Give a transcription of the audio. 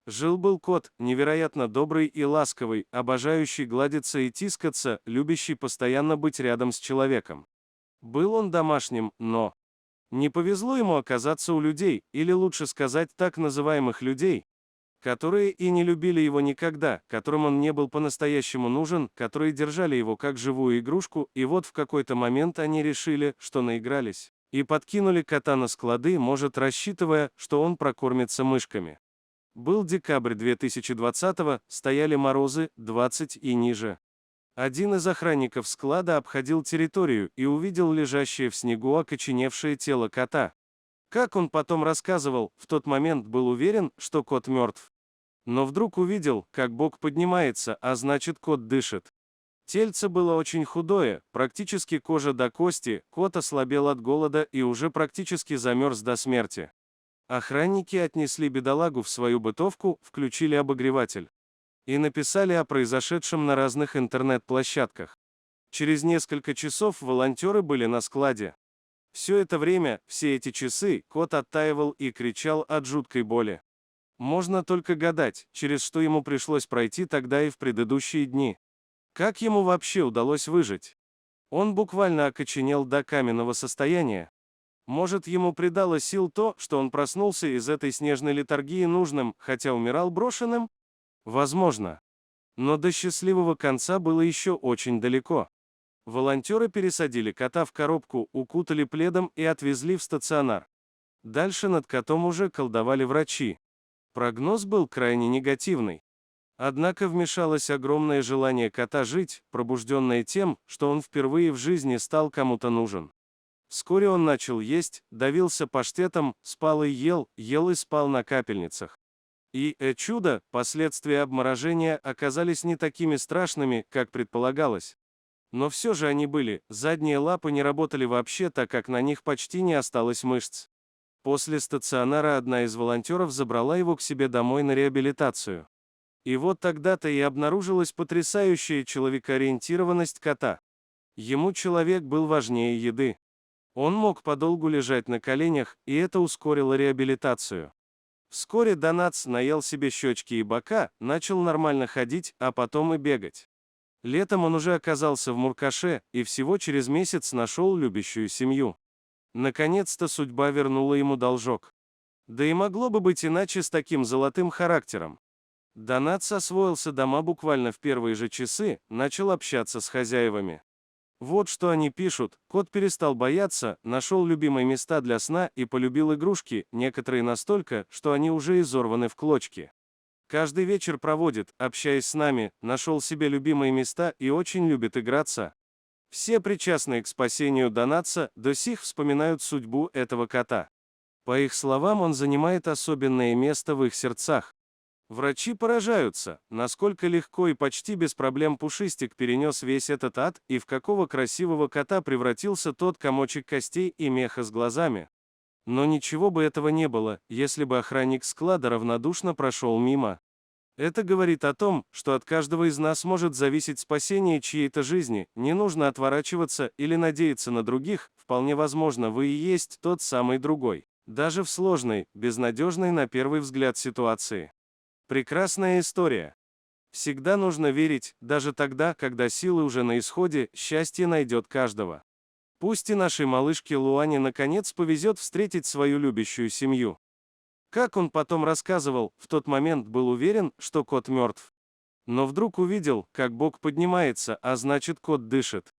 Жил-был кот, невероятно добрый и ласковый, обожающий гладиться и тискаться, любящий постоянно быть рядом с человеком. Был он домашним, но не повезло ему оказаться у людей, или лучше сказать, так называемых людей, которые и не любили его никогда, которым он не был по-настоящему нужен, которые держали его как живую игрушку, и вот в какой-то момент они решили, что наигрались, и подкинули кота на склады, может, рассчитывая, что он прокормится мышками. Был декабрь 2020-го, стояли морозы, 20 и ниже. Один из охранников склада обходил территорию и увидел лежащее в снегу окоченевшее тело кота. Как он потом рассказывал, в тот момент был уверен, что кот мертв. Но вдруг увидел, как бок поднимается, а значит кот дышит. Тельце было очень худое, практически кожа до кости, кот ослабел от голода и уже практически замерз до смерти. Охранники отнесли бедолагу в свою бытовку, включили обогреватель и написали о произошедшем на разных интернет-площадках. Через несколько часов волонтеры были на складе. Все это время, все эти часы, кот оттаивал и кричал от жуткой боли. Можно только гадать, через что ему пришлось пройти тогда и в предыдущие дни. Как ему вообще удалось выжить? Он буквально окоченел до каменного состояния. Может, ему придало сил то, что он проснулся из этой снежной летаргии нужным, хотя умирал брошенным? Возможно. Но до счастливого конца было еще очень далеко. Волонтеры пересадили кота в коробку, укутали пледом и отвезли в стационар. Дальше над котом уже колдовали врачи. Прогноз был крайне негативный. Однако вмешалось огромное желание кота жить, пробужденное тем, что он впервые в жизни стал кому-то нужен. Вскоре он начал есть, давился паштетом, спал и ел, ел и спал на капельницах. И, чудо, последствия обморожения оказались не такими страшными, как предполагалось. Но все же они были, задние лапы не работали вообще, так как на них почти не осталось мышц. После стационара одна из волонтеров забрала его к себе домой на реабилитацию. И вот тогда-то и обнаружилась потрясающая человекоориентированность кота. Ему человек был важнее еды. Он мог подолгу лежать на коленях, и это ускорило реабилитацию. Вскоре Донац наел себе щечки и бока, начал нормально ходить, а потом и бегать. Летом он уже оказался в Муркаше, и всего через месяц нашел любящую семью. Наконец-то судьба вернула ему должок. Да и могло бы быть иначе с таким золотым характером. Донац освоился дома буквально в первые же часы, начал общаться с хозяевами. Вот что они пишут: кот перестал бояться, нашел любимые места для сна и полюбил игрушки, некоторые настолько, что они уже изорваны в клочки. Каждый вечер проводит, общаясь с нами, нашел себе любимые места и очень любит играться. Все причастные к спасению Донатса до сих вспоминают судьбу этого кота. По их словам, он занимает особенное место в их сердцах. Врачи поражаются, насколько легко и почти без проблем Пушистик перенес весь этот ад, и в какого красивого кота превратился тот комочек костей и меха с глазами. Но ничего бы этого не было, если бы охранник склада равнодушно прошел мимо. Это говорит о том, что от каждого из нас может зависеть спасение чьей-то жизни, не нужно отворачиваться или надеяться на других, вполне возможно, вы и есть тот самый другой, даже в сложной, безнадежной на первый взгляд ситуации. Прекрасная история. Всегда нужно верить, даже тогда, когда силы уже на исходе, счастье найдет каждого. Пусть и нашей малышке Луане наконец повезет встретить свою любящую семью. Как он потом рассказывал, в тот момент был уверен, что кот мертв. Но вдруг увидел, как бок поднимается, а значит кот дышит.